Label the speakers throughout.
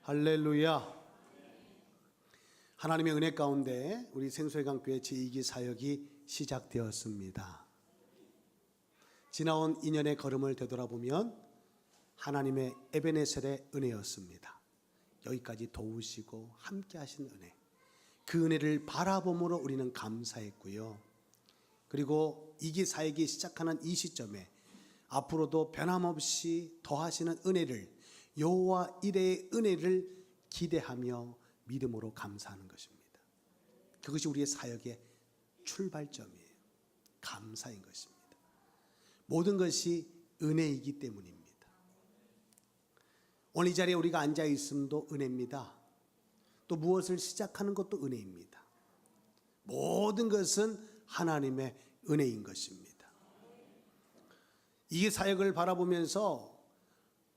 Speaker 1: 할렐루야. 하나님의 은혜 가운데 우리 생수회강교회 제2기 사역이 시작되었습니다. 지나온 2년의 걸음을 되돌아보면 하나님의 에베네셀의 은혜였습니다. 여기까지 도우시고 함께 하신 은혜, 그 은혜를 바라봄으로 우리는 감사했고요. 그리고 2기 사역이 시작하는 이 시점에 앞으로도 변함없이 더하시는 은혜를, 여호와 이레의 은혜를 기대하며 믿음으로 감사하는 것입니다. 그것이 우리의 사역의 출발점이에요. 감사인 것입니다. 모든 것이 은혜이기 때문입니다. 오늘 이 자리에 우리가 앉아 있음도 은혜입니다. 또 무엇을 시작하는 것도 은혜입니다. 모든 것은 하나님의 은혜인 것입니다. 이 사역을 바라보면서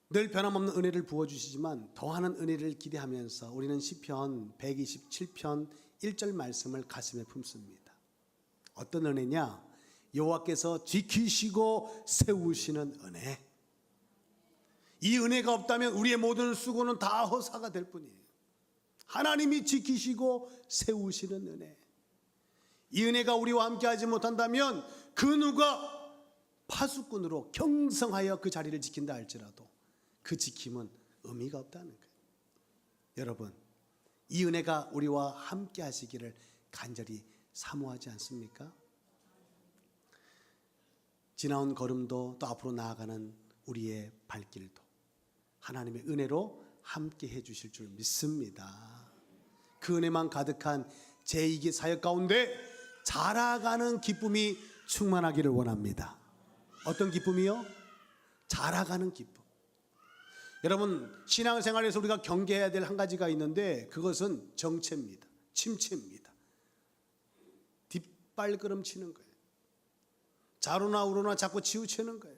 Speaker 1: 늘 변함없는 은혜를 부어주시지만 더하는 은혜를 기대하면서 우리는 시편 127편 1절 말씀을 가슴에 품습니다. 어떤 은혜냐? 여호와께서 지키시고 세우시는 은혜. 이 은혜가 없다면 우리의 모든 수고는 다 허사가 될 뿐이에요. 하나님이 지키시고 세우시는 은혜. 이 은혜가 우리와 함께 하지 못한다면 그 누가 파수꾼으로 경성하여 그 자리를 지킨다 할지라도 그 지킴은 의미가 없다는 거예요. 여러분, 이 은혜가 우리와 함께 하시기를 간절히 사모하지 않습니까? 지나온 걸음도 또 앞으로 나아가는 우리의 발길도 하나님의 은혜로 함께 해주실 줄 믿습니다. 그 은혜만 가득한 제2기 사역 가운데 자라가는 기쁨이 충만하기를 원합니다. 어떤 기쁨이요? 자라가는 기쁨. 여러분, 신앙생활에서 우리가 경계해야 될 한 가지가 있는데 그것은 정체입니다. 침체입니다. 뒷발걸음 치는 거예요. 좌로나 우로나 자꾸 치우치는 거예요.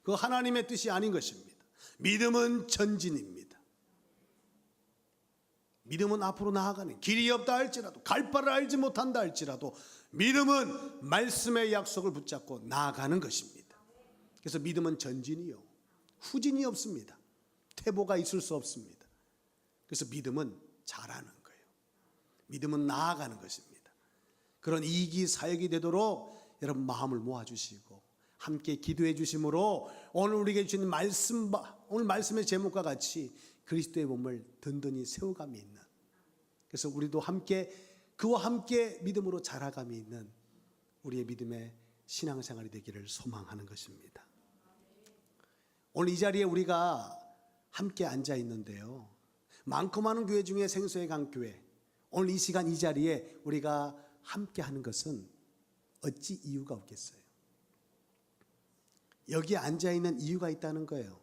Speaker 1: 그거 하나님의 뜻이 아닌 것입니다. 믿음은 전진입니다. 믿음은 앞으로 나아가는, 길이 없다 할지라도, 갈 바를 알지 못한다 할지라도 믿음은 말씀의 약속을 붙잡고 나아가는 것입니다. 그래서 믿음은 전진이요, 후진이 없습니다. 퇴보가 있을 수 없습니다. 그래서 믿음은 자라는 거예요. 믿음은 나아가는 것입니다. 그런 2기 사역이 되도록 여러분 마음을 모아주시고 함께 기도해 주심으로 오늘 우리에게 주신 말씀, 오늘 말씀의 제목과 같이 그리스도의 몸을 든든히 세워감이 있는, 그래서 우리도 함께 그와 함께 믿음으로 자라감이 있는 우리의 믿음의 신앙생활이 되기를 소망하는 것입니다. 오늘 이 자리에 우리가 함께 앉아 있는데요, 많고 많은 교회 중에 생수회강교회, 오늘 이 시간 이 자리에 우리가 함께 하는 것은 어찌 이유가 없겠어요? 여기에 앉아 있는 이유가 있다는 거예요.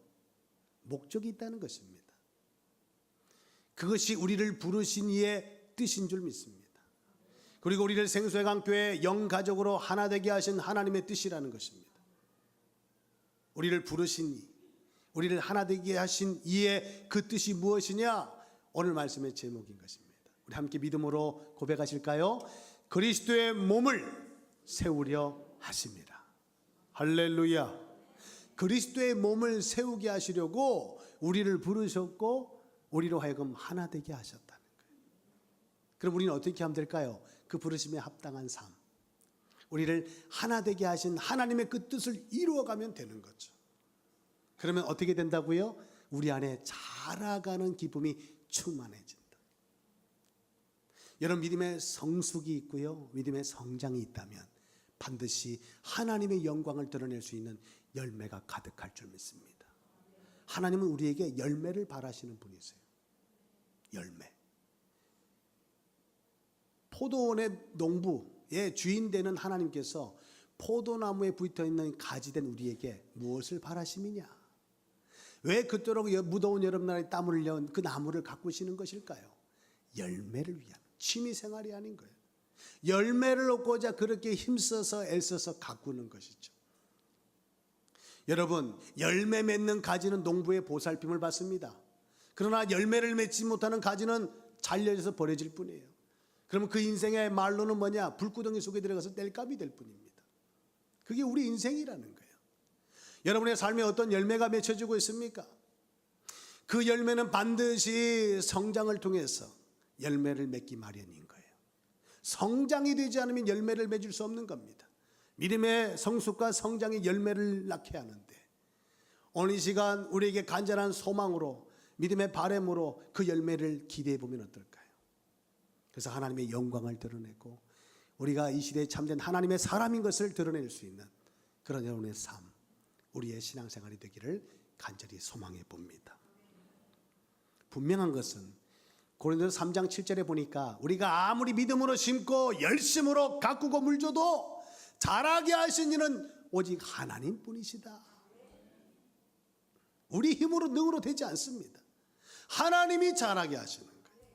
Speaker 1: 목적이 있다는 것입니다. 그것이 우리를 부르신 이의 뜻인 줄 믿습니다. 그리고 우리를 생수회강교회 영가족으로 하나 되게 하신 하나님의 뜻이라는 것입니다. 우리를 부르신 이, 우리를 하나 되게 하신 이의 그 뜻이 무엇이냐? 오늘 말씀의 제목인 것입니다. 우리 함께 믿음으로 고백하실까요? 그리스도의 몸을 세우려 하십니다. 할렐루야. 그리스도의 몸을 세우게 하시려고 우리를 부르셨고 우리로 하여금 하나 되게 하셨다는 거예요. 그럼 우리는 어떻게 하면 될까요? 그 부르심에 합당한 삶, 우리를 하나 되게 하신 하나님의 그 뜻을 이루어가면 되는 거죠. 그러면 어떻게 된다고요? 우리 안에 자라가는 기쁨이 충만해진다. 여러분, 믿음의 성숙이 있고요, 믿음의 성장이 있다면 반드시 하나님의 영광을 드러낼 수 있는 열매가 가득할 줄 믿습니다. 하나님은 우리에게 열매를 바라시는 분이세요. 열매. 포도원의 농부의 주인 되는 하나님께서 포도나무에 붙어있는 가지된 우리에게 무엇을 바라심이냐? 왜 그토록 무더운 여름날에 땀을 흘려 그 나무를 가꾸시는 것일까요? 열매를 위한, 취미생활이 아닌 거예요. 열매를 얻고자 그렇게 힘써서 애써서 가꾸는 것이죠. 여러분, 열매 맺는 가지는 농부의 보살핌을 받습니다. 그러나 열매를 맺지 못하는 가지는 잘려져서 버려질 뿐이에요. 그러면 그 인생의 말로는 뭐냐? 불구덩이 속에 들어가서 땔감이 될 뿐입니다. 그게 우리 인생이라는 거예요. 여러분의 삶에 어떤 열매가 맺혀지고 있습니까? 그 열매는 반드시 성장을 통해서 열매를 맺기 마련인 거예요. 성장이 되지 않으면 열매를 맺을 수 없는 겁니다. 믿음의 성숙과 성장이 열매를 낳게 하는데, 오늘 이 시간 우리에게 간절한 소망으로, 믿음의 바람으로 그 열매를 기대해 보면 어떨까요? 그래서 하나님의 영광을 드러내고 우리가 이 시대에 참된 하나님의 사람인 것을 드러낼 수 있는 그런 여러분의 삶, 우리의 신앙생활이 되기를 간절히 소망해 봅니다. 분명한 것은 고린도서 3장 7절에 보니까 우리가 아무리 믿음으로 심고 열심으로 가꾸고 물줘도 자라게 하신 이는 오직 하나님 뿐이시다. 우리 힘으로 능으로 되지 않습니다. 하나님이 자라게 하시는 거예요.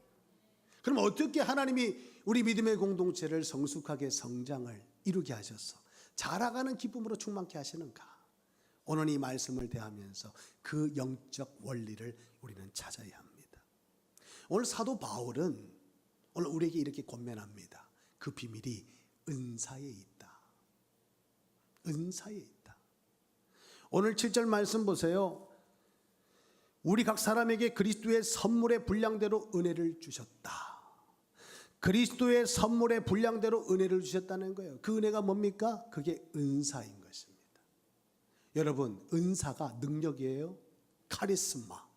Speaker 1: 그럼 어떻게 하나님이 우리 믿음의 공동체를 성숙하게 성장을 이루게 하셔서 자라가는 기쁨으로 충만케 하시는가? 오늘 이 말씀을 대하면서 그 영적 원리를 우리는 찾아야 합니다. 오늘 사도 바울은 오늘 우리에게 이렇게 권면합니다. 그 비밀이 은사에 있다. 은사에 있다. 오늘 7절 말씀 보세요. 우리 각 사람에게 그리스도의 선물의 분량대로 은혜를 주셨다. 그리스도의 선물의 분량대로 은혜를 주셨다는 거예요. 그 은혜가 뭡니까? 그게 은사인 것입니다. 여러분, 은사가 능력이에요. 카리스마.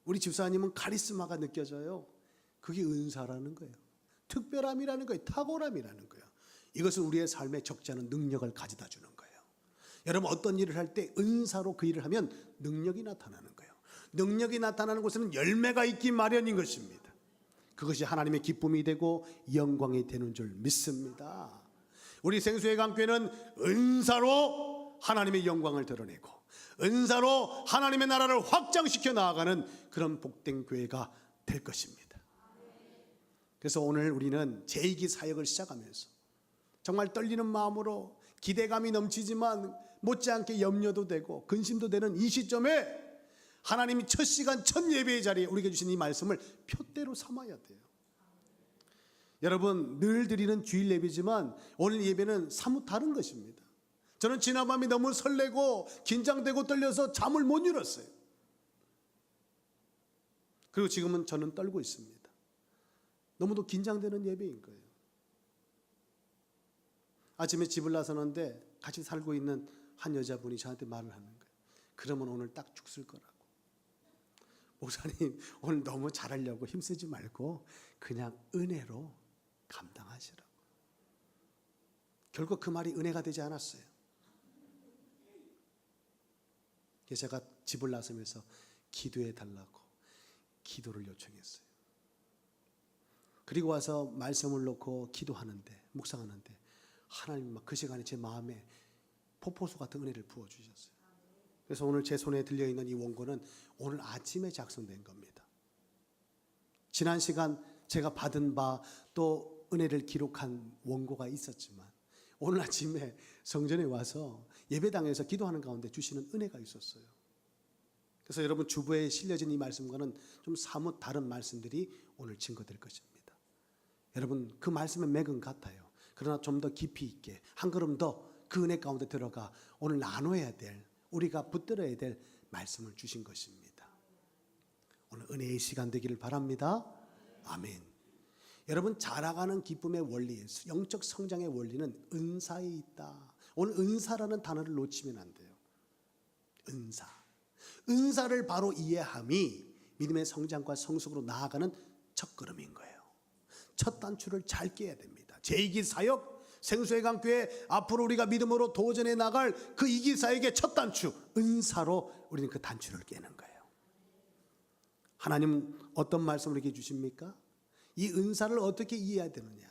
Speaker 1: 우리 집사님은 카리스마가 느껴져요. 그게 은사라는 거예요. 특별함이라는 거예요. 탁월함이라는 거예요. 이것은 우리의 삶에 적지 않은 능력을 가져다 주는 거예요. 여러분, 어떤 일을 할 때 은사로 그 일을 하면 능력이 나타나는 거예요. 능력이 나타나는 곳에는 열매가 있기 마련인 것입니다. 그것이 하나님의 기쁨이 되고 영광이 되는 줄 믿습니다. 우리 생수의 강교회는 은사로 하나님의 영광을 드러내고 은사로 하나님의 나라를 확장시켜 나아가는 그런 복된 교회가 될 것입니다. 그래서 오늘 우리는 제2기 사역을 시작하면서 정말 떨리는 마음으로 기대감이 넘치지만 못지않게 염려도 되고 근심도 되는 이 시점에 하나님이 첫 시간 첫 예배의 자리에 우리에게 주신 이 말씀을 표대로 삼아야 돼요. 여러분, 늘 드리는 주일 예배지만 오늘 예배는 사뭇 다른 것입니다. 저는 지난밤이 너무 설레고 긴장되고 떨려서 잠을 못 이뤘어요. 그리고 지금은 저는 떨고 있습니다. 너무도 긴장되는 예배인 거예요. 아침에 집을 나서는데 같이 살고 있는 한 여자분이 저한테 말을 하는 거예요. 그러면 오늘 딱 죽을 거라고. 목사님, 오늘 너무 잘하려고 힘쓰지 말고 그냥 은혜로 감당하시라고. 결국 그 말이 은혜가 되지 않았어요. 그래서 제가 집을 나서면서 기도해 달라고 기도를 요청했어요. 그리고 와서 말씀을 놓고 기도하는데, 묵상하는데 하나님 막 그 시간에 제 마음에 폭포수 같은 은혜를 부어주셨어요. 그래서 오늘 제 손에 들려있는 이 원고는 오늘 아침에 작성된 겁니다. 지난 시간 제가 받은 바 또 은혜를 기록한 원고가 있었지만 오늘 아침에 성전에 와서 예배당에서 기도하는 가운데 주시는 은혜가 있었어요. 그래서 여러분, 주부에 실려진 이 말씀과는 좀 사뭇 다른 말씀들이 오늘 증거될 것입니다. 여러분, 그 말씀의 맥은 같아요. 그러나 좀 더 깊이 있게 한 걸음 더 그 은혜 가운데 들어가 오늘 나눠야 될, 우리가 붙들어야 될 말씀을 주신 것입니다. 오늘 은혜의 시간 되기를 바랍니다. 아멘. 여러분, 자라가는 기쁨의 원리, 영적 성장의 원리는 은사에 있다. 오늘 은사라는 단어를 놓치면 안 돼요. 은사. 은사를 바로 이해함이 믿음의 성장과 성숙으로 나아가는 첫걸음인 거예요. 첫 단추를 잘 깨야 됩니다. 제2기 사역, 생수의 강교회, 앞으로 우리가 믿음으로 도전해 나갈 그 2기 사역의 첫 단추, 은사로 우리는 그 단추를 깨는 거예요. 하나님 어떤 말씀을 이렇게 주십니까? 이 은사를 어떻게 이해해야 되느냐?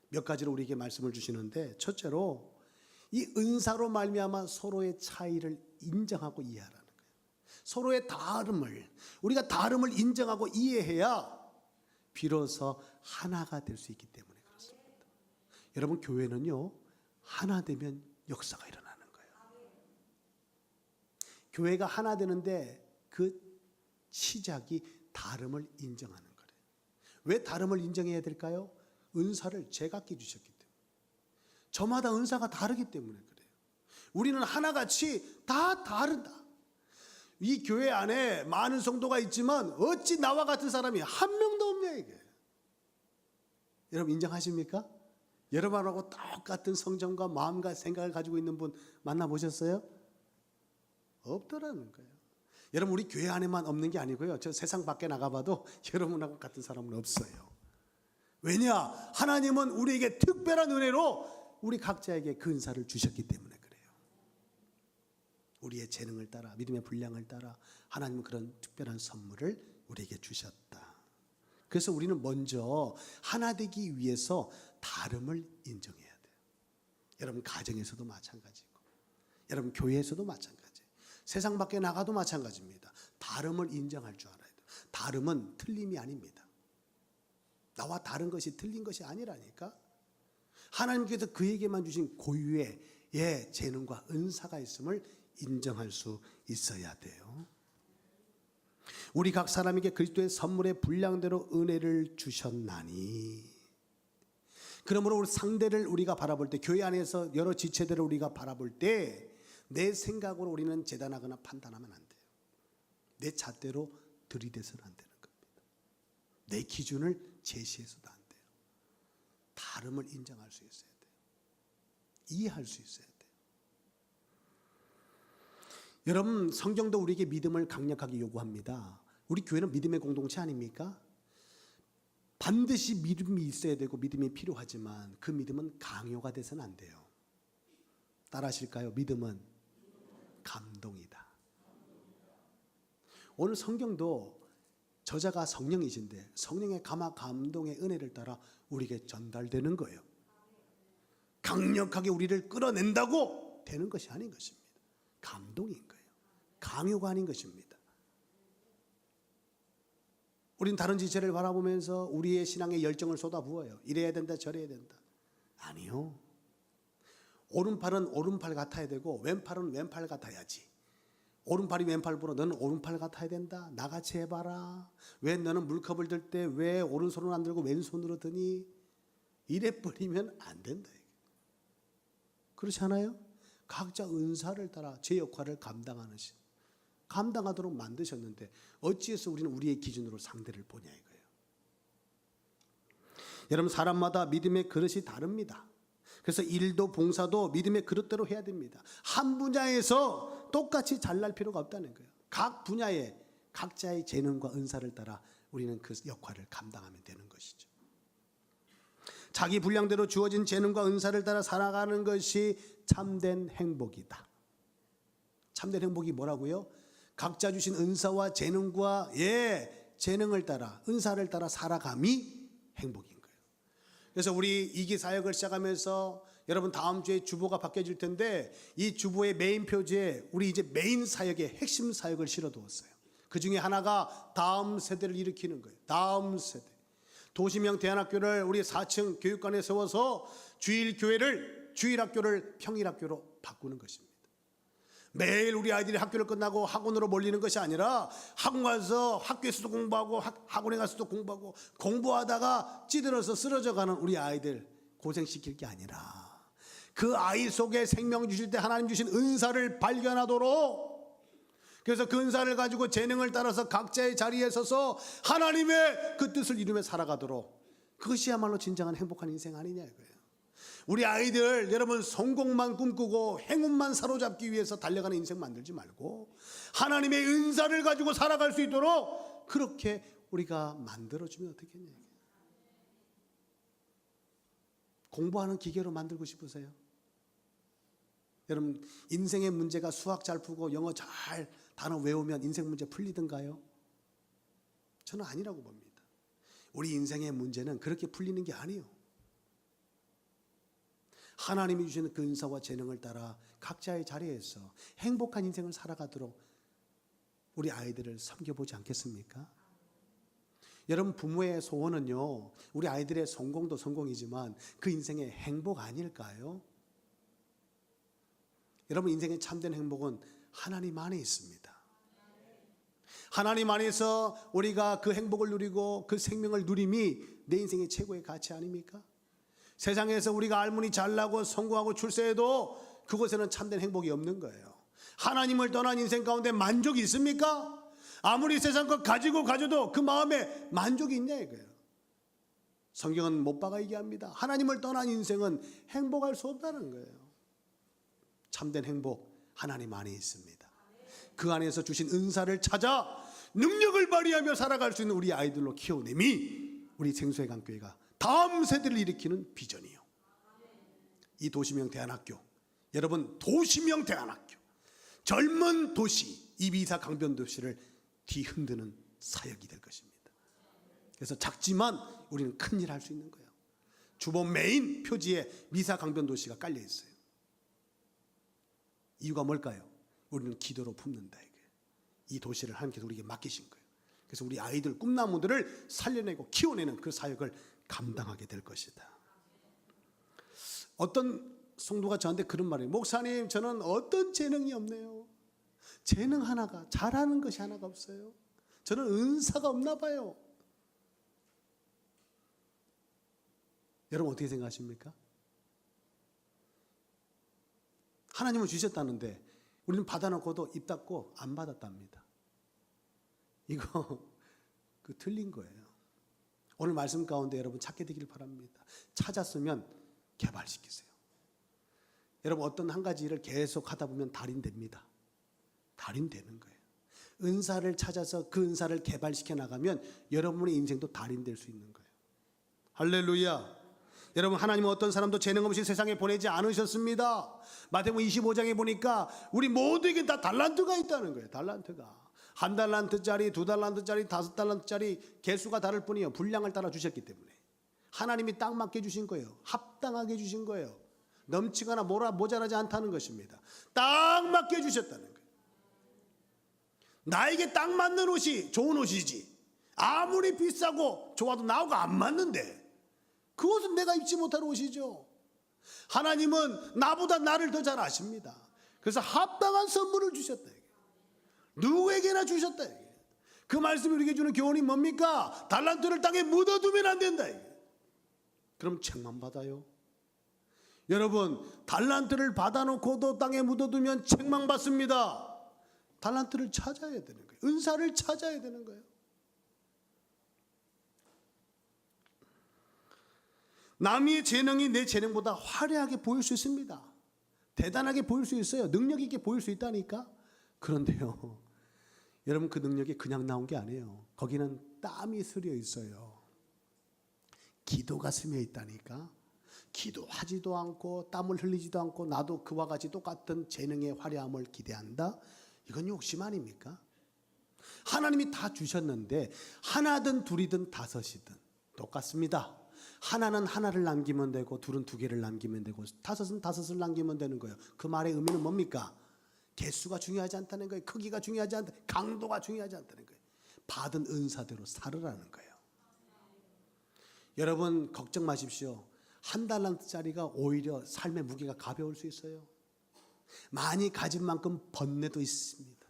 Speaker 1: 몇 가지로 우리에게 말씀을 주시는데, 첫째로 이 은사로 말미암아 서로의 차이를 인정하고 이해하라는 거예요. 서로의 다름을, 우리가 다름을 인정하고 이해해야 비로소 하나가 될 수 있기 때문에 그렇습니다. 여러분, 교회는요, 하나 되면 역사가 일어나는 거예요. 교회가 하나 되는데 그 시작이 다름을 인정하는 거예요. 왜 다름을 인정해야 될까요? 은사를 제각기 주셨기 때문에. 저마다 은사가 다르기 때문에 그래요. 우리는 하나같이 다 다르다. 이 교회 안에 많은 성도가 있지만 어찌 나와 같은 사람이 한 명도 없냐 이게. 여러분 인정하십니까? 여러분하고 똑같은 성정과 마음과 생각을 가지고 있는 분 만나보셨어요? 없더라는 거예요. 여러분 우리 교회 안에만 없는 게 아니고요. 저 세상 밖에 나가봐도 여러분하고 같은 사람은 없어요. 왜냐? 하나님은 우리에게 특별한 은혜로 우리 각자에게 그 은사를 주셨기 때문에 그래요. 우리의 재능을 따라 믿음의 분량을 따라 하나님은 그런 특별한 선물을 우리에게 주셨다. 그래서 우리는 먼저 하나 되기 위해서 다름을 인정해야 돼요. 여러분 가정에서도 마찬가지고 여러분 교회에서도 마찬가지예요. 세상 밖에 나가도 마찬가지입니다. 다름을 인정할 줄 알아야 돼요. 다름은 틀림이 아닙니다. 나와 다른 것이 틀린 것이 아니라니까. 하나님께서 그에게만 주신 고유의 재능과 은사가 있음을 인정할 수 있어야 돼요. 우리 각 사람에게 그리스도의 선물의 분량대로 은혜를 주셨나니. 그러므로 우리 상대를 우리가 바라볼 때, 교회 안에서 여러 지체들을 우리가 바라볼 때 내 생각으로 우리는 재단하거나 판단하면 안 돼요. 내 잣대로 들이대서는 안 되는 겁니다. 내 기준을 제시해서도 안 돼요. 다름을 인정할 수 있어야 돼요. 이해할 수 있어야 돼요. 여러분 성경도 우리에게 믿음을 강력하게 요구합니다. 우리 교회는 믿음의 공동체 아닙니까? 반드시 믿음이 있어야 되고 믿음이 필요하지만 그 믿음은 강요가 돼서는 안 돼요. 따라 하실까요? 믿음은 감동이다. 오늘 성경도 저자가 성령이신데 성령의 감동의 은혜를 따라 우리에게 전달되는 거예요. 강력하게 우리를 끌어낸다고 되는 것이 아닌 것입니다. 감동인 거예요. 강요가 아닌 것입니다. 우린 다른 지체를 바라보면서 우리의 신앙의 열정을 쏟아부어요. 이래야 된다 저래야 된다. 아니요. 오른팔은 오른팔 같아야 되고 왼팔은 왼팔 같아야지. 오른팔이 왼팔보다 너는 오른팔 같아야 된다. 나같이 해봐라. 왜 너는 물컵을 들 때 왜 오른손을 안 들고 왼손으로 드니? 이래 버리면 안 된다. 그렇지 않아요? 각자 은사를 따라 제 역할을 감당하도록 만드셨는데 어찌해서 우리는 우리의 기준으로 상대를 보냐 이거예요. 여러분 사람마다 믿음의 그릇이 다릅니다. 그래서 일도 봉사도 믿음의 그릇대로 해야 됩니다. 한 분야에서 똑같이 잘날 필요가 없다는 거예요. 각 분야에 각자의 재능과 은사를 따라 우리는 그 역할을 감당하면 되는 것이죠. 자기 분량대로 주어진 재능과 은사를 따라 살아가는 것이 참된 행복이다. 참된 행복이 뭐라고요? 각자 주신 은사와 재능과 재능을 따라 은사를 따라 살아감이 행복인 거예요. 그래서 우리 2기 사역을 시작하면서 여러분 다음 주에 주보가 바뀌어질 텐데 이 주보의 메인 표지에 우리 이제 메인 사역의 핵심 사역을 실어두었어요. 그 중에 하나가 다음 세대를 일으키는 거예요. 다음 세대. 도시명 대안학교를 우리 4층 교육관에 세워서 주일학교를 평일학교로 바꾸는 것입니다. 매일 우리 아이들이 학교를 끝나고 학원으로 몰리는 것이 아니라 학원 가서 학교에서도 공부하고 학원에 가서도 공부하고 공부하다가 찌들어서 쓰러져 가는 우리 아이들 고생시킬 게 아니라 그 아이 속에 생명 주실 때 하나님 주신 은사를 발견하도록, 그래서 그 은사를 가지고 재능을 따라서 각자의 자리에 서서 하나님의 그 뜻을 이루며 살아가도록, 그것이야말로 진정한 행복한 인생 아니냐 이거예요. 우리 아이들 여러분 성공만 꿈꾸고 행운만 사로잡기 위해서 달려가는 인생 만들지 말고 하나님의 은사를 가지고 살아갈 수 있도록 그렇게 우리가 만들어주면 어떻겠냐. 공부하는 기계로 만들고 싶으세요? 여러분 인생의 문제가 수학 잘 풀고 영어 잘 단어 외우면 인생 문제 풀리던가요? 저는 아니라고 봅니다. 우리 인생의 문제는 그렇게 풀리는 게 아니에요. 하나님이 주시는 그 은사와 재능을 따라 각자의 자리에서 행복한 인생을 살아가도록 우리 아이들을 섬겨보지 않겠습니까? 여러분 부모의 소원은요, 우리 아이들의 성공도 성공이지만 그 인생의 행복 아닐까요? 여러분 인생의 참된 행복은 하나님 안에 있습니다. 하나님 안에서 우리가 그 행복을 누리고 그 생명을 누림이 내 인생의 최고의 가치 아닙니까? 세상에서 우리가 알문이 잘나고 성공하고 출세해도 그곳에는 참된 행복이 없는 거예요. 하나님을 떠난 인생 가운데 만족이 있습니까? 아무리 세상 것 가져도 그 마음에 만족이 있냐 이거예요. 성경은 못 박아 얘기합니다. 하나님을 떠난 인생은 행복할 수 없다는 거예요. 참된 행복 하나님 안에 있습니다. 그 안에서 주신 은사를 찾아 능력을 발휘하며 살아갈 수 있는 우리 아이들로 키워냄이 우리 생수회강교회가 다음 세대를 일으키는 비전이요. 이 도시명 대안학교, 여러분 도시명 대안학교, 젊은 도시 이비사 강변도시를 뒤흔드는 사역이 될 것입니다. 그래서 작지만 우리는 큰일 할 수 있는 거예요. 주보 메인 표지에 미사 강변도시가 깔려 있어요. 이유가 뭘까요? 우리는 기도로 품는다 이게. 이 도시를 하나님께서 우리에게 맡기신 거예요. 그래서 우리 아이들 꿈나무들을 살려내고 키워내는 그 사역을 감당하게 될 것이다. 어떤 성도가 저한테 그런 말이에요. 목사님, 저는 어떤 재능이 없네요. 재능 하나가, 잘하는 것이 하나가 없어요. 저는 은사가 없나 봐요. 여러분 어떻게 생각하십니까? 하나님은 주셨다는데 우리는 받아놓고도 입 닫고 안 받았답니다. 이거 틀린 거예요. 오늘 말씀 가운데 여러분 찾게 되길 바랍니다. 찾았으면 개발시키세요. 여러분 어떤 한 가지 일을 계속 하다 보면 달인됩니다. 달인되는 거예요. 은사를 찾아서 그 은사를 개발시켜 나가면 여러분의 인생도 달인될 수 있는 거예요. 할렐루야. 여러분 하나님은 어떤 사람도 재능 없이 세상에 보내지 않으셨습니다. 마태복음 25장에 보니까 우리 모두에게 다 달란트가 있다는 거예요. 달란트가. 1달란트짜리, 2달란트짜리, 5달란트짜리 개수가 다를 뿐이에요. 분량을 따라 주셨기 때문에. 하나님이 딱 맞게 주신 거예요. 합당하게 주신 거예요. 넘치거나 모자라지 않다는 것입니다. 딱 맞게 주셨다는 거예요. 나에게 딱 맞는 옷이 좋은 옷이지. 아무리 비싸고 좋아도 나하고 안 맞는데 그 옷은 내가 입지 못할 옷이죠. 하나님은 나보다 나를 더 잘 아십니다. 그래서 합당한 선물을 주셨다. 누구에게나 주셨다. 그 말씀이 우리에게 주는 교훈이 뭡니까? 달란트를 땅에 묻어두면 안 된다. 그럼 책만 받아요. 여러분 달란트를 받아놓고도 땅에 묻어두면 책만 받습니다. 달란트를 찾아야 되는 거예요. 은사를 찾아야 되는 거예요. 남의 재능이 내 재능보다 화려하게 보일 수 있습니다. 대단하게 보일 수 있어요. 능력 있게 보일 수 있다니까. 그런데요, 여러분 그 능력이 그냥 나온 게 아니에요. 거기는 땀이 스려 있어요. 기도가 스며 있다니까. 기도하지도 않고 땀을 흘리지도 않고 나도 그와 같이 똑같은 재능의 화려함을 기대한다? 이건 욕심 아닙니까? 하나님이 다 주셨는데 하나든 둘이든 다섯이든 똑같습니다. 하나는 하나를 남기면 되고 둘은 두 개를 남기면 되고 다섯은 다섯을 남기면 되는 거예요. 그 말의 의미는 뭡니까? 개수가 중요하지 않다는 거예요. 크기가 중요하지 않다. 강도가 중요하지 않다는 거예요. 받은 은사대로 살으라는 거예요. 여러분 걱정 마십시오. 1달란트짜리가 오히려 삶의 무게가 가벼울 수 있어요. 많이 가진 만큼 번뇌도 있습니다.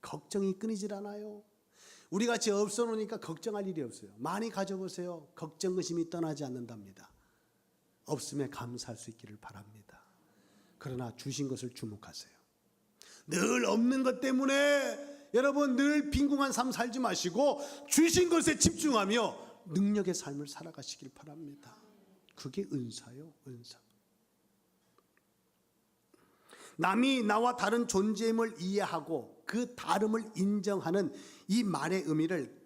Speaker 1: 걱정이 끊이질 않아요. 우리 같이 없어 놓으니까 걱정할 일이 없어요. 많이 가져보세요. 걱정 의심이 떠나지 않는답니다. 없음에 감사할 수 있기를 바랍니다. 그러나 주신 것을 주목하세요. 늘 없는 것 때문에 여러분 늘 빈궁한 삶 살지 마시고 주신 것에 집중하며 능력의 삶을 살아가시길 바랍니다. 그게 은사요, 은사. 남이 나와 다른 존재임을 이해하고 그 다름을 인정하는 이 말의 의미를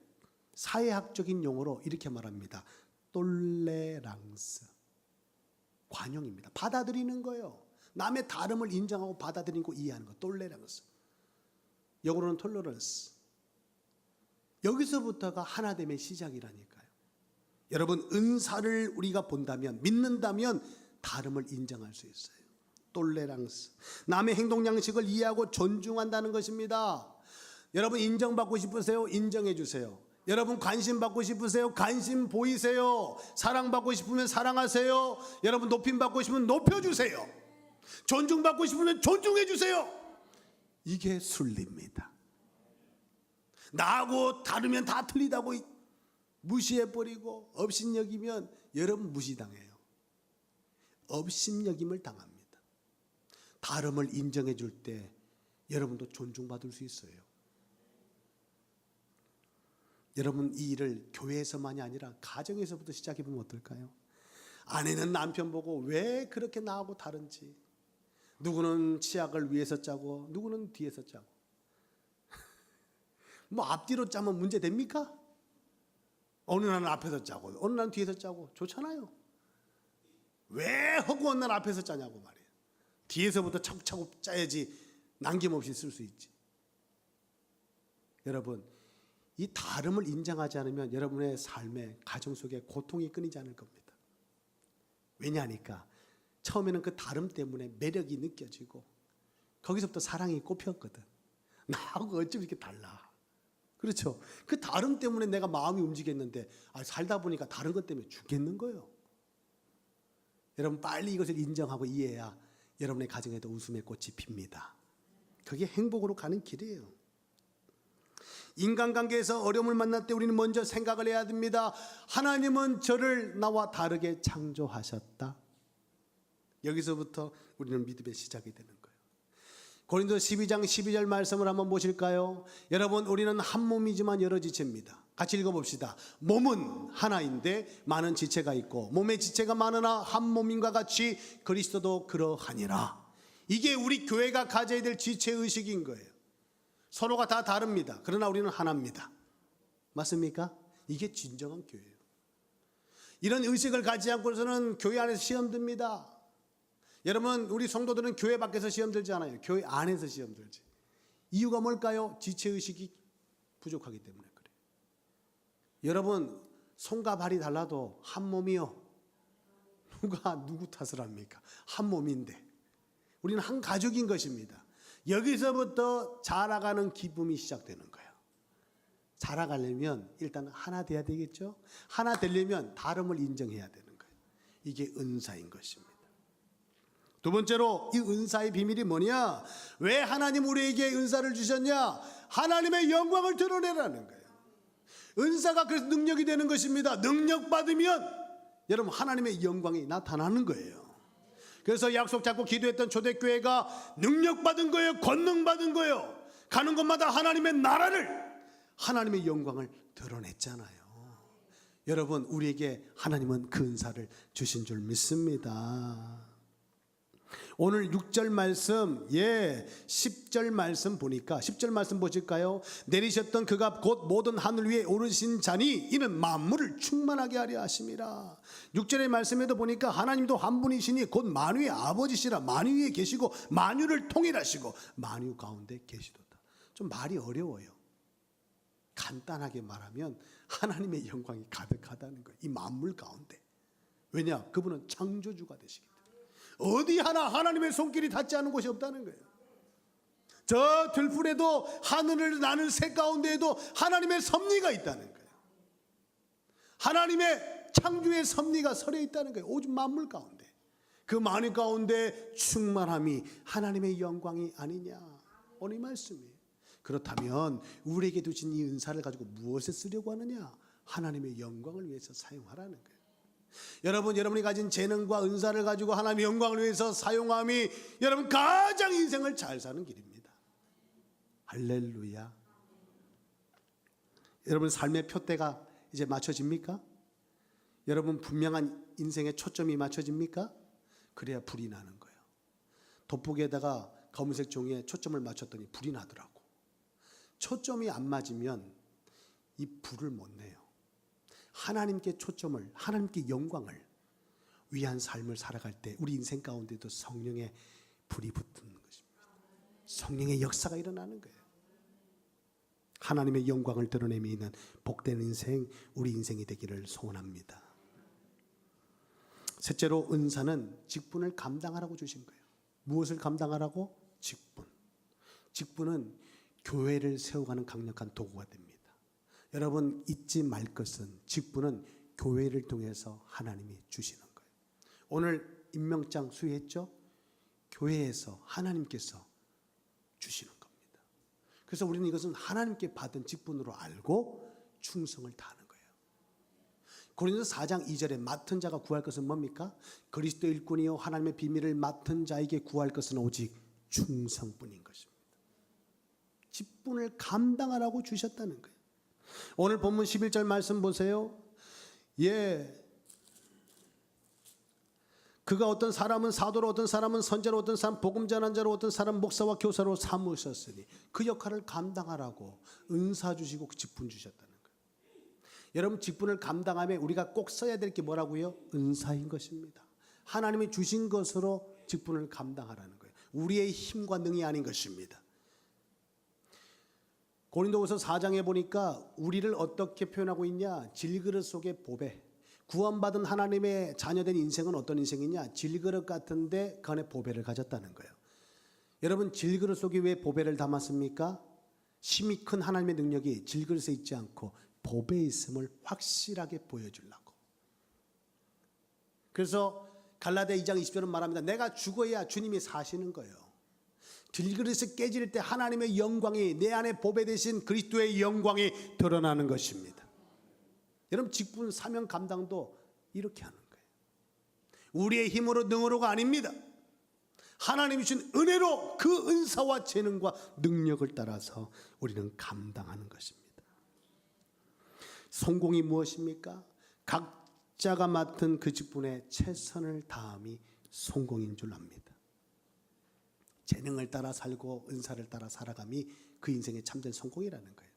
Speaker 1: 사회학적인 용어로 이렇게 말합니다. 톨레랑스. 관용입니다. 받아들이는 거예요. 남의 다름을 인정하고 받아들이고 이해하는 거. 톨레랑스. 영어로는 톨러런스. 여기서부터가 하나됨의 시작이라니까요. 여러분 은사를 우리가 본다면 믿는다면 다름을 인정할 수 있어요. 톨레랑스. 남의 행동 양식을 이해하고 존중한다는 것입니다. 여러분 인정받고 싶으세요? 인정해 주세요. 여러분 관심 받고 싶으세요? 관심 보이세요. 사랑받고 싶으면 사랑하세요. 여러분 높임 받고 싶으면 높여주세요. 존중받고 싶으면 존중해 주세요. 이게 순리입니다. 나하고 다르면 다 틀리다고 무시해버리고 업신여기면 여러분 무시당해요. 업신여김을 당합니다. 다름을 인정해 줄 때 여러분도 존중받을 수 있어요. 여러분 이 일을 교회에서만이 아니라 가정에서부터 시작해 보면 어떨까요? 아내는 남편 보고 왜 그렇게 나하고 다른지, 누구는 치약을 위에서 짜고 누구는 뒤에서 짜고 뭐 앞뒤로 짜면 문제 됩니까? 어느 날은 앞에서 짜고 어느 날은 뒤에서 짜고 좋잖아요. 왜 허구한 날 앞에서 짜냐고 말이에요. 뒤에서부터 차곡차곡 짜야지 남김없이 쓸 수 있지. 여러분 이 다름을 인정하지 않으면 여러분의 삶에 가정 속에 고통이 끊이지 않을 겁니다. 왜냐하니까 처음에는 그 다름 때문에 매력이 느껴지고 거기서부터 사랑이 꼽혔거든. 나하고 어쩜 이렇게 달라. 그렇죠? 그 다름 때문에 내가 마음이 움직였는데 살다 보니까 다른 것 때문에 죽겠는 거예요. 여러분 빨리 이것을 인정하고 이해해야 여러분의 가정에도 웃음의 꽃이 핍니다. 그게 행복으로 가는 길이에요. 인간관계에서 어려움을 만날 때 우리는 먼저 생각을 해야 됩니다. 하나님은 저를 나와 다르게 창조하셨다. 여기서부터 우리는 믿음의 시작이 되는 거예요. 고린도 12장 12절 말씀을 한번 보실까요? 여러분 우리는 한 몸이지만 여러 지체입니다. 같이 읽어봅시다. 몸은 하나인데 많은 지체가 있고 몸의 지체가 많으나 한 몸인과 같이 그리스도도 그러하니라. 이게 우리 교회가 가져야 될 지체의식인 거예요. 서로가 다 다릅니다. 그러나 우리는 하나입니다. 맞습니까? 이게 진정한 교회예요. 이런 의식을 가지지 않고서는 교회 안에서 시험 듭니다. 여러분 우리 성도들은 교회 밖에서 시험 들지 않아요. 교회 안에서 시험 들지. 이유가 뭘까요? 지체의식이 부족하기 때문에 그래요. 여러분 손과 발이 달라도 한 몸이요. 누가 누구 탓을 합니까? 한 몸인데 우리는 한 가족인 것입니다. 여기서부터 자라가는 기쁨이 시작되는 거예요. 자라가려면 일단 하나 돼야 되겠죠. 하나 되려면 다름을 인정해야 되는 거예요. 이게 은사인 것입니다. 두 번째로 이 은사의 비밀이 뭐냐? 왜 하나님 우리에게 은사를 주셨냐? 하나님의 영광을 드러내라는 거예요. 은사가 그래서 능력이 되는 것입니다. 능력 받으면 여러분 하나님의 영광이 나타나는 거예요. 그래서 약속 잡고 기도했던 초대교회가 능력 받은 거예요? 권능 받은 거예요? 가는 곳마다 하나님의 나라를, 하나님의 영광을 드러냈잖아요. 여러분 우리에게 하나님은 그 은사를 주신 줄 믿습니다. 오늘 6절 말씀, 10절 말씀 보니까 10절 말씀 보실까요? 내리셨던 그가 곧 모든 하늘 위에 오르신 자니 이는 만물을 충만하게 하려 하심이라. 6절의 말씀에도 보니까 하나님도 한 분이시니 곧 만유의 아버지시라. 만유 위에 계시고 만유를 통일하시고 만유 가운데 계시도다. 좀 말이 어려워요. 간단하게 말하면 하나님의 영광이 가득하다는 거예요. 이 만물 가운데. 왜냐? 그분은 창조주가 되시기 때문에. 어디 하나 하나님의 손길이 닿지 않은 곳이 없다는 거예요. 저 들풀에도 하늘을 나는 새 가운데에도 하나님의 섭리가 있다는 거예요. 하나님의 창조의 섭리가 서려 있다는 거예요. 오직 만물 가운데. 그 만유 가운데 충만함이 하나님의 영광이 아니냐. 오늘 이 말씀이에요. 그렇다면 우리에게 주신 이 은사를 가지고 무엇에 쓰려고 하느냐? 하나님의 영광을 위해서 사용하라는 거예요. 여러분, 여러분이 가진 재능과 은사를 가지고 하나님의 영광을 위해서 사용함이 여러분 가장 인생을 잘 사는 길입니다. 할렐루야. 여러분 삶의 표대가 이제 맞춰집니까? 여러분 분명한 인생의 초점이 맞춰집니까? 그래야 불이 나는 거예요. 돋보기에다가 검은색 종이에 초점을 맞췄더니 불이 나더라고. 초점이 안 맞으면 이 불을 못 내요. 하나님께 초점을, 하나님께 영광을 위한 삶을 살아갈 때 우리 인생 가운데도 성령의 불이 붙는 것입니다. 성령의 역사가 일어나는 거예요. 하나님의 영광을 드러내며 있는 복된 인생, 우리 인생이 되기를 소원합니다. 셋째로 은사는 직분을 감당하라고 주신 거예요. 무엇을 감당하라고? 직분. 직분은 교회를 세워가는 강력한 도구가 됩니다. 여러분 잊지 말 것은 직분은 교회를 통해서 하나님이 주시는 거예요. 오늘 임명장 수여했죠? 교회에서 하나님께서 주시는 겁니다. 그래서 우리는 이것은 하나님께 받은 직분으로 알고 충성을 다하는 거예요. 고린도서 4장 2절에 맡은 자가 구할 것은 뭡니까? 그리스도 일꾼이요 하나님의 비밀을 맡은 자에게 구할 것은 오직 충성뿐인 것입니다. 직분을 감당하라고 주셨다는 거예요. 오늘 본문 11절 말씀 보세요. 그가 어떤 사람은 사도로, 어떤 사람은 선자로, 어떤 사람은 복음 전한 자로, 어떤 사람은 목사와 교사로 삼으셨으니 그 역할을 감당하라고 은사 주시고 그 직분 주셨다는 거예요. 여러분, 직분을 감당하면 우리가 꼭 써야 될 게 뭐라고요? 은사인 것입니다. 하나님이 주신 것으로 직분을 감당하라는 거예요. 우리의 힘과 능이 아닌 것입니다. 고린도후서 4장에 보니까 우리를 어떻게 표현하고 있냐? 질그릇 속의 보배. 구원받은 하나님의 자녀된 인생은 어떤 인생이냐? 질그릇 같은데 그 안에 보배를 가졌다는 거예요. 여러분, 질그릇 속에 왜 보배를 담았습니까? 힘이 큰 하나님의 능력이 질그릇에 있지 않고 보배에 있음을 확실하게 보여주려고. 그래서 갈라디아 2장 20절은 말합니다. 내가 죽어야 주님이 사시는 거예요. 질그릇이 깨질 때 하나님의 영광이, 내 안에 보배 되신 그리스도의 영광이 드러나는 것입니다. 여러분, 직분 사명 감당도 이렇게 하는 거예요. 우리의 힘으로 능으로가 아닙니다. 하나님이 주신 은혜로 그 은사와 재능과 능력을 따라서 우리는 감당하는 것입니다. 성공이 무엇입니까? 각자가 맡은 그 직분에 최선을 다함이 성공인 줄 압니다. 재능을 따라 살고 은사를 따라 살아감이 그 인생의 참된 성공이라는 거예요.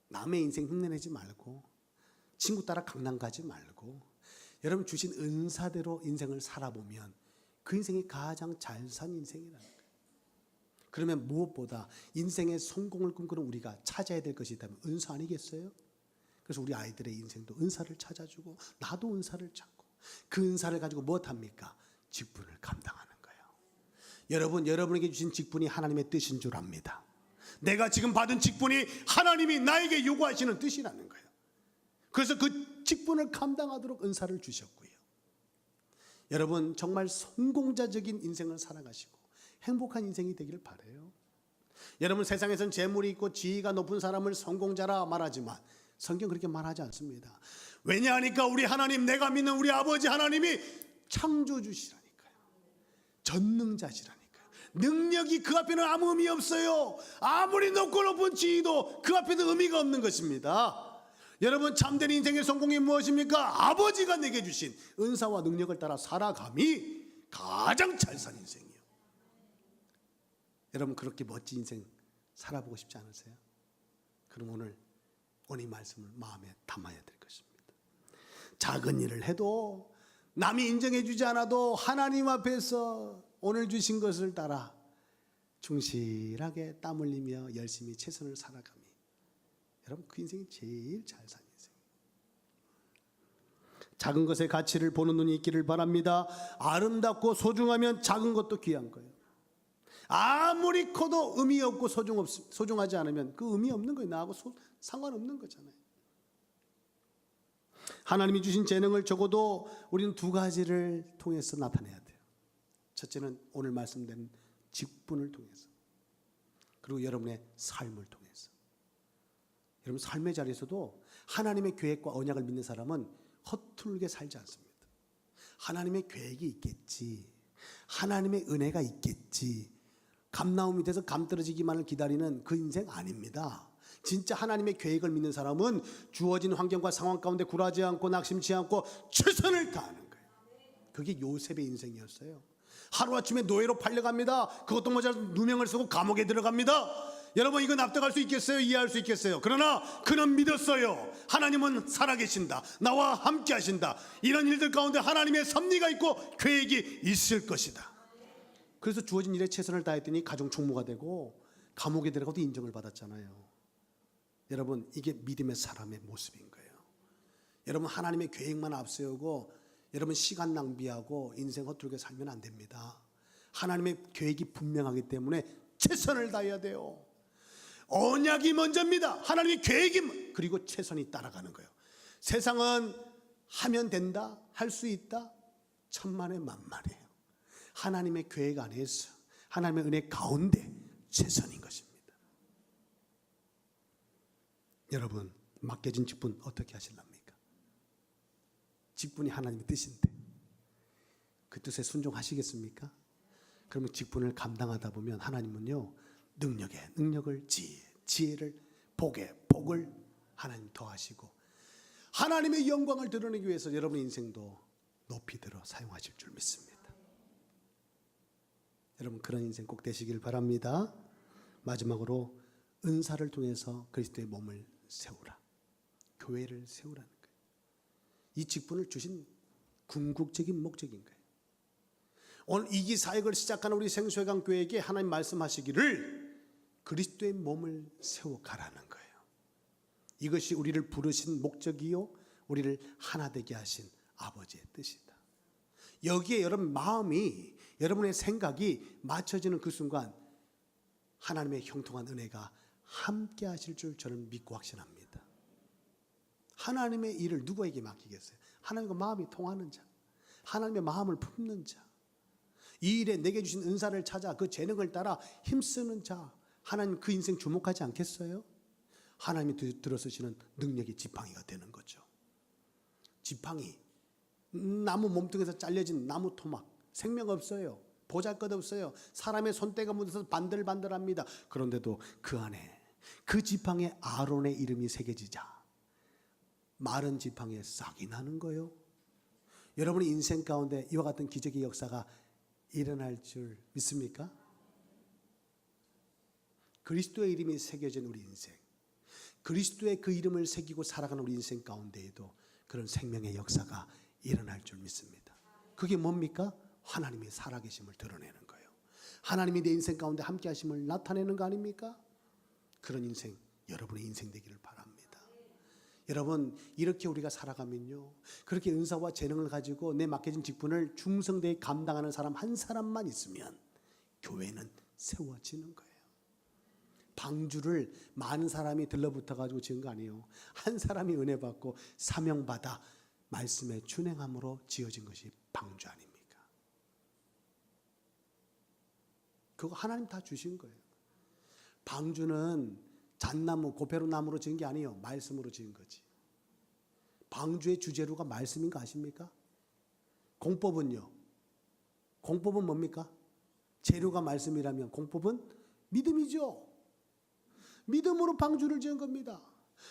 Speaker 1: 남의 인생 흉내내지 말고 친구 따라 강남 가지 말고 여러분 주신 은사대로 인생을 살아보면 그 인생이 가장 잘 산 인생이라는 거예요. 그러면 무엇보다 인생의 성공을 꿈꾸는 우리가 찾아야 될 것이 있다면 은사 아니겠어요? 그래서 우리 아이들의 인생도 은사를 찾아주고 나도 은사를 찾고 그 은사를 가지고 무엇합니까? 직분을 감당하는 거예요. 여러분, 여러분에게 주신 직분이 하나님의 뜻인 줄 압니다. 내가 지금 받은 직분이 하나님이 나에게 요구하시는 뜻이라는 거예요. 그래서 그 직분을 감당하도록 은사를 주셨고요. 여러분, 정말 성공자적인 인생을 살아가시고 행복한 인생이 되기를 바라요. 여러분, 세상에선 재물이 있고 지위가 높은 사람을 성공자라 말하지만 성경 그렇게 말하지 않습니다. 왜냐하니까 우리 하나님, 내가 믿는 우리 아버지 하나님이 창조주시라니까요. 전능자시라니까요. 능력이 그 앞에는 아무 의미 없어요. 아무리 높고 높은 지위도 그 앞에는 의미가 없는 것입니다. 여러분, 참된 인생의 성공이 무엇입니까? 아버지가 내게 주신 은사와 능력을 따라 살아감이 가장 잘 산 인생이에요. 여러분, 그렇게 멋진 인생 살아보고 싶지 않으세요? 그럼 오늘 이 말씀을 마음에 담아야 될 것입니다. 작은 일을 해도 남이 인정해 주지 않아도 하나님 앞에서 오늘 주신 것을 따라 충실하게 땀 흘리며 열심히 최선을 살아가며 여러분, 그 인생이 제일 잘 산 인생이에요. 작은 것의 가치를 보는 눈이 있기를 바랍니다. 아름답고 소중하면 작은 것도 귀한 거예요. 아무리 커도 의미 없고 소중하지 않으면 그 의미 없는 거예요. 나하고 상관없는 거잖아요. 하나님이 주신 재능을 적어도 우리는 두 가지를 통해서 나타내야 돼요. 첫째는 오늘 말씀드린 직분을 통해서, 그리고 여러분의 삶을 통해서. 여러분, 삶의 자리에서도 하나님의 계획과 언약을 믿는 사람은 허투루게 살지 않습니다. 하나님의 계획이 있겠지, 하나님의 은혜가 있겠지, 감나무 밑에서 감 떨어지기만을 기다리는 그 인생 아닙니다. 진짜 하나님의 계획을 믿는 사람은 주어진 환경과 상황 가운데 굴하지 않고 낙심치 않고 최선을 다하는 거예요. 그게 요셉의 인생이었어요. 하루아침에 노예로 팔려갑니다. 그것도 모자라서 누명을 쓰고 감옥에 들어갑니다. 여러분, 이거 납득할 수 있겠어요? 이해할 수 있겠어요? 그러나 그는 믿었어요. 하나님은 살아계신다. 나와 함께 하신다. 이런 일들 가운데 하나님의 섭리가 있고 계획이 있을 것이다. 그래서 주어진 일에 최선을 다했더니 가정 총무가 되고 감옥에 들어가도 인정을 받았잖아요. 여러분, 이게 믿음의 사람의 모습인 거예요. 여러분, 하나님의 계획만 앞세우고 여러분 시간 낭비하고 인생 허투루게 살면 안 됩니다. 하나님의 계획이 분명하기 때문에 최선을 다해야 돼요. 언약이 먼저입니다. 하나님의 계획이, 그리고 최선이 따라가는 거예요. 세상은 하면 된다, 할 수 있다, 천만의 만만이에요. 하나님의 계획 안에서, 하나님의 은혜 가운데 최선인 것입니다. 여러분, 맡겨진 직분 어떻게 하실랍니까? 직분이 하나님의 뜻인데 그 뜻에 순종하시겠습니까? 그러면 직분을 감당하다 보면 하나님은요, 능력에 능력을, 지혜를, 복에 복을 하나님 더하시고 하나님의 영광을 드러내기 위해서 여러분의 인생도 높이 들어 사용하실 줄 믿습니다. 여러분 그런 인생 꼭 되시길 바랍니다. 마지막으로 은사를 통해서 그리스도의 몸을 세우라, 교회를 세우라는 거예요. 이 직분을 주신 궁극적인 목적인 거예요. 오늘 이기 사역을 시작하는 우리 생수회강 교회에게 하나님 말씀하시기를 그리스도의 몸을 세워가라는 거예요. 이것이 우리를 부르신 목적이요, 우리를 하나 되게 하신 아버지의 뜻이다. 여기에 여러분 마음이, 여러분의 생각이 맞춰지는 그 순간 하나님의 형통한 은혜가 함께 하실 줄 저는 믿고 확신합니다. 하나님의 일을 누구에게 맡기겠어요? 하나님과 마음이 통하는 자, 하나님의 마음을 품는 자, 이 일에 내게 주신 은사를 찾아 그 재능을 따라 힘쓰는 자, 하나님 그 인생 주목하지 않겠어요? 하나님이 들어서시는 능력의 지팡이가 되는 거죠. 지팡이, 나무 몸뚱에서 잘려진 나무 토막, 생명 없어요. 보잘것없어요. 사람의 손때가 묻어서 반들반들합니다. 그런데도 그 안에 그 지팡이에 아론의 이름이 새겨지자 마른 지팡이에 싹이 나는 거예요. 여러분의 인생 가운데 이와 같은 기적의 역사가 일어날 줄 믿습니까? 그리스도의 이름이 새겨진 우리 인생, 그리스도의 그 이름을 새기고 살아가는 우리 인생 가운데에도 그런 생명의 역사가 일어날 줄 믿습니다. 그게 뭡니까? 하나님이 살아계심을 드러내는 거예요. 하나님이 내 인생 가운데 함께 하심을 나타내는 거 아닙니까? 그런 인생, 여러분의 인생 되기를 바랍니다. 여러분 이렇게 우리가 살아가면요, 그렇게 은사와 재능을 가지고 내 맡겨진 직분을 충성되게 감당하는 사람 한 사람만 있으면 교회는 세워지는 거예요. 방주를 많은 사람이 들러붙어 가지고 지은 거 아니에요. 한 사람이 은혜 받고 사명 받아 말씀에 준행함으로 지어진 것이 방주 아닙니까? 그거 하나님 다 주신 거예요. 방주는 잣나무, 고페로 나무로 지은 게 아니에요. 말씀으로 지은 거지. 방주의 주재료가 말씀인 거 아십니까? 공법은요? 공법은 뭡니까? 재료가 말씀이라면 공법은 믿음이죠. 믿음으로 방주를 지은 겁니다.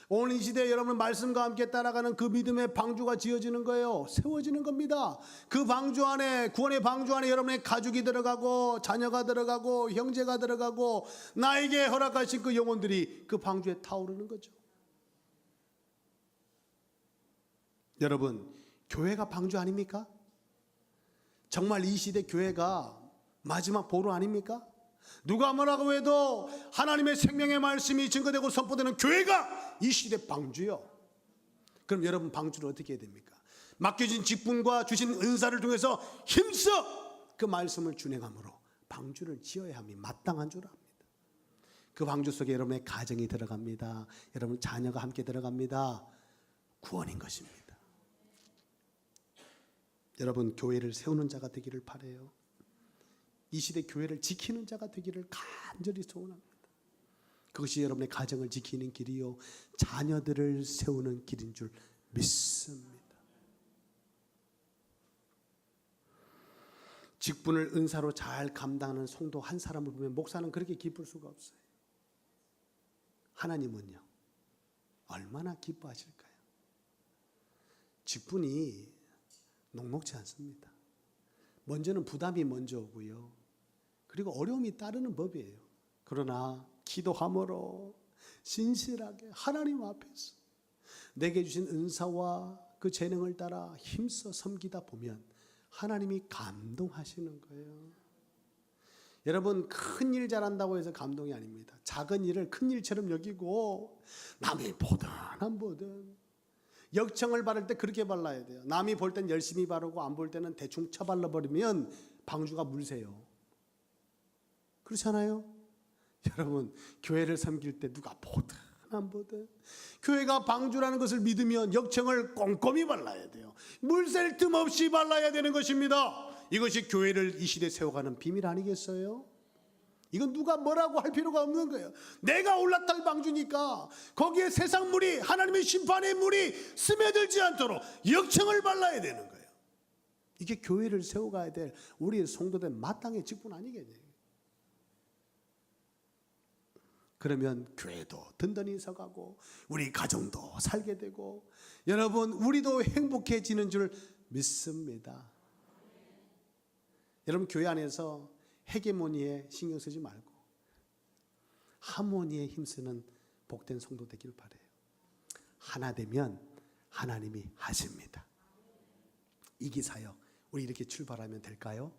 Speaker 1: 오늘 이 시대에 여러분 말씀과 함께 따라가는 그 믿음의 방주가 지어지는 거예요. 세워지는 겁니다. 그 방주 안에, 구원의 방주 안에 여러분의 가족이 들어가고 자녀가 들어가고 형제가 들어가고 나에게 허락하신 그 영혼들이 그 방주에 타오르는 거죠. 여러분 교회가 방주 아닙니까? 정말 이 시대 교회가 마지막 보루 아닙니까? 누가 뭐라고 해도 하나님의 생명의 말씀이 증거되고 선포되는 교회가 이 시대 방주요. 그럼 여러분 방주를 어떻게 해야 됩니까? 맡겨진 직분과 주신 은사를 통해서 힘써 그 말씀을 준행함으로 방주를 지어야 함이 마땅한 줄 압니다. 그 방주 속에 여러분의 가정이 들어갑니다. 여러분 자녀가 함께 들어갑니다. 구원인 것입니다. 여러분 교회를 세우는 자가 되기를 바라요. 이 시대 교회를 지키는 자가 되기를 간절히 소원합니다. 그것이 여러분의 가정을 지키는 길이요, 자녀들을 세우는 길인 줄 믿습니다. 직분을 은사로 잘 감당하는 성도 한 사람을 보면 목사는 그렇게 기쁠 수가 없어요. 하나님은요 얼마나 기뻐하실까요? 직분이 녹록지 않습니다. 먼저는 부담이 먼저 오고요, 그리고 어려움이 따르는 법이에요. 그러나 기도함으로 신실하게 하나님 앞에서 내게 주신 은사와 그 재능을 따라 힘써 섬기다 보면 하나님이 감동하시는 거예요. 여러분 큰 일 잘한다고 해서 감동이 아닙니다. 작은 일을 큰 일처럼 여기고 남이 보든 안 보든 역청을 바를 때 그렇게 발라야 돼요. 남이 볼 땐 열심히 바르고 안 볼 때는 대충 쳐발라버리면 방주가 물새요. 그렇잖아요? 여러분 교회를 섬길 때 누가 보든 안 보든 교회가 방주라는 것을 믿으면 역청을 꼼꼼히 발라야 돼요. 물샐 틈 없이 발라야 되는 것입니다. 이것이 교회를 이 시대에 세워가는 비밀 아니겠어요? 이건 누가 뭐라고 할 필요가 없는 거예요. 내가 올라탈 방주니까 거기에 세상 물이, 하나님의 심판의 물이 스며들지 않도록 역청을 발라야 되는 거예요. 이게 교회를 세워가야 될 우리의 성도들 마땅의 직분 아니겠냐. 그러면 교회도 든든히 서가고 우리 가정도 살게 되고 여러분 우리도 행복해지는 줄 믿습니다. 여러분 교회 안에서 헤게모니에 신경 쓰지 말고 하모니에 힘쓰는 복된 성도 되길 바라요. 하나 되면 하나님이 하십니다. 이 기사역 우리 이렇게 출발하면 될까요?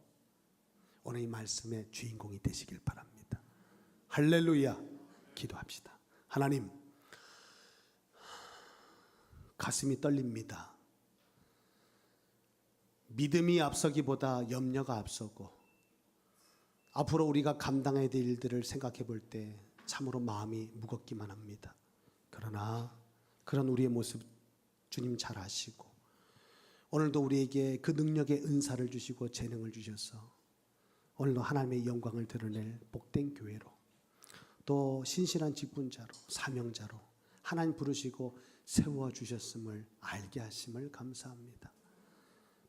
Speaker 1: 오늘 이 말씀의 주인공이 되시길 바랍니다. 할렐루야. 기도합시다. 하나님, 가슴이 떨립니다. 믿음이 앞서기보다 염려가 앞서고 앞으로 우리가 감당해야 될 일들을 생각해 볼 때 참으로 마음이 무겁기만 합니다. 그러나 그런 우리의 모습 주님 잘 아시고 오늘도 우리에게 그 능력의 은사를 주시고 재능을 주셔서 오늘도 하나님의 영광을 드러낼 복된 교회로 또 신실한 직분자로 사명자로 하나님 부르시고 세워주셨음을 알게 하심을 감사합니다.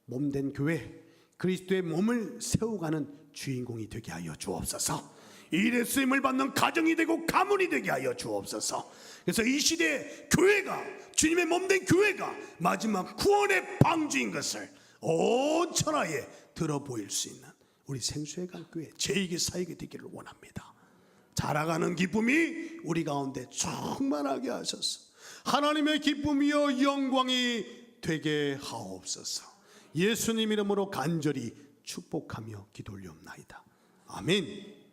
Speaker 1: 몸된 교회 그리스도의 몸을 세워가는 주인공이 되게 하여 주옵소서. 일의 쓰임을 받는 가정이 되고 가문이 되게 하여 주옵소서. 그래서 이 시대에 교회가 주님의 몸된 교회가 마지막 구원의 방주인 것을 온 천하에 들어보일 수 있는 우리 생수의강 교회 제2기 사역이 되기를 원합니다. 자라가는 기쁨이 우리 가운데 충만하게 하셔서 하나님의 기쁨이여 영광이 되게 하옵소서. 예수님 이름으로 간절히 축복하며 기도 올리옵나이다. 아멘.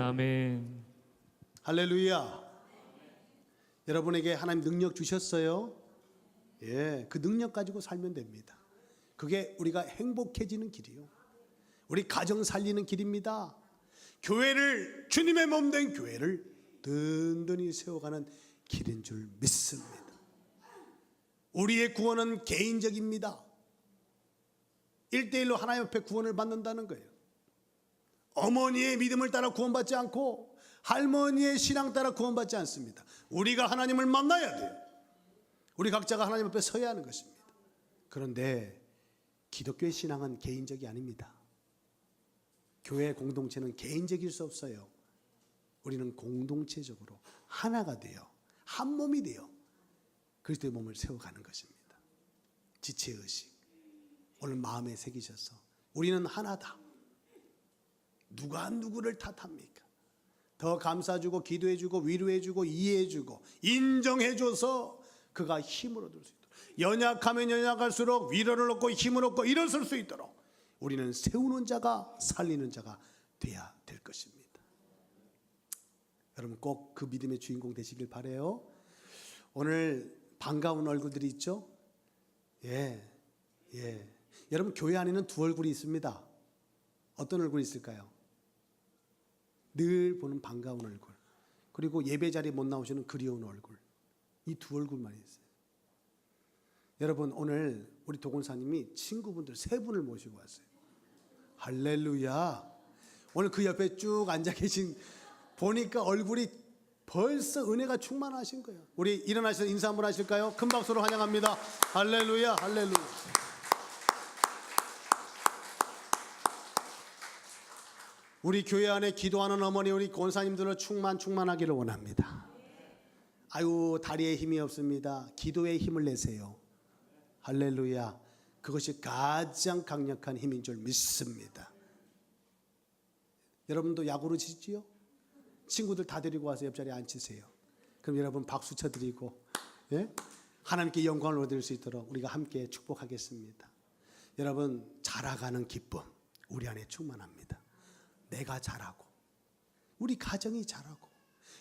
Speaker 2: 아멘.
Speaker 1: 할렐루야. 여러분에게 하나님 능력 주셨어요. 예, 그 능력 가지고 살면 됩니다. 그게 우리가 행복해지는 길이요. 우리 가정 살리는 길입니다. 교회를 주님의 몸된 교회를 든든히 세워가는 길인 줄 믿습니다. 우리의 구원은 개인적입니다. 1대1로 하나님 앞에 구원을 받는다는 거예요. 어머니의 믿음을 따라 구원받지 않고 할머니의 신앙 따라 구원받지 않습니다. 우리가 하나님을 만나야 돼요. 우리 각자가 하나님 앞에 서야 하는 것입니다. 그런데 기독교의 신앙은 개인적이 아닙니다. 교회 공동체는 개인적일 수 없어요. 우리는 공동체적으로 하나가 돼요. 한 몸이 돼요. 그리스도의 몸을 세워가는 것입니다. 지체의식 오늘 마음에 새기셔서 우리는 하나다. 누가 누구를 탓합니까? 더 감싸주고 기도해주고 위로해주고 이해해주고 인정해줘서 그가 힘을 얻을 수 있도록, 연약하면 연약할수록 위로를 얻고 힘을 얻고 일어설 수 있도록 우리는 세우는 자가 살리는 자가 돼야 될 것입니다. 여러분 꼭 그 믿음의 주인공 되시길 바라요. 오늘 반가운 얼굴들이 있죠? 예. 여러분 교회 안에는 두 얼굴이 있습니다. 어떤 얼굴이 있을까요? 늘 보는 반가운 얼굴, 그리고 예배 자리에 못 나오시는 그리운 얼굴, 이 두 얼굴만 있어요. 여러분, 오늘 우리 도권사님이 친구분들 3분을 모시고 왔어요. 할렐루야. 오늘 그 옆에 쭉 앉아 계신 보니까 얼굴이 벌써 은혜가 충만하신 거예요. 우리 일어나셔서 인사 한번 하실까요? 큰 박수로 환영합니다. 할렐루야, 할렐루야. 우리 교회 안에 기도하는 어머니, 우리 권사님들로 충만하기를 원합니다. 아유, 다리에 힘이 없습니다. 기도에 힘을 내세요. 할렐루야. 그것이 가장 강력한 힘인 줄 믿습니다. 여러분도 야구를 치지요? 친구들 다 데리고 와서 옆자리에 앉히세요. 그럼 여러분 박수 쳐드리고, 예? 하나님께 영광을 얻을 수 있도록 우리가 함께 축복하겠습니다. 여러분, 자라가는 기쁨 우리 안에 충만합니다. 내가 자라고, 우리 가정이 자라고,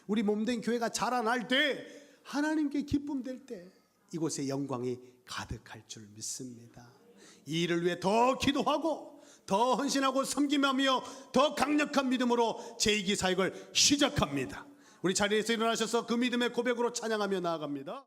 Speaker 1: 우리 몸된 교회가 자라날 때, 하나님께 기쁨 될 때 이곳에 영광이 가득할 줄 믿습니다. 이 일을 위해 더 기도하고 더 헌신하고 섬김하며 더 강력한 믿음으로 제2기 사역을 시작합니다. 우리 자리에서 일어나셔서 그 믿음의 고백으로 찬양하며 나아갑니다.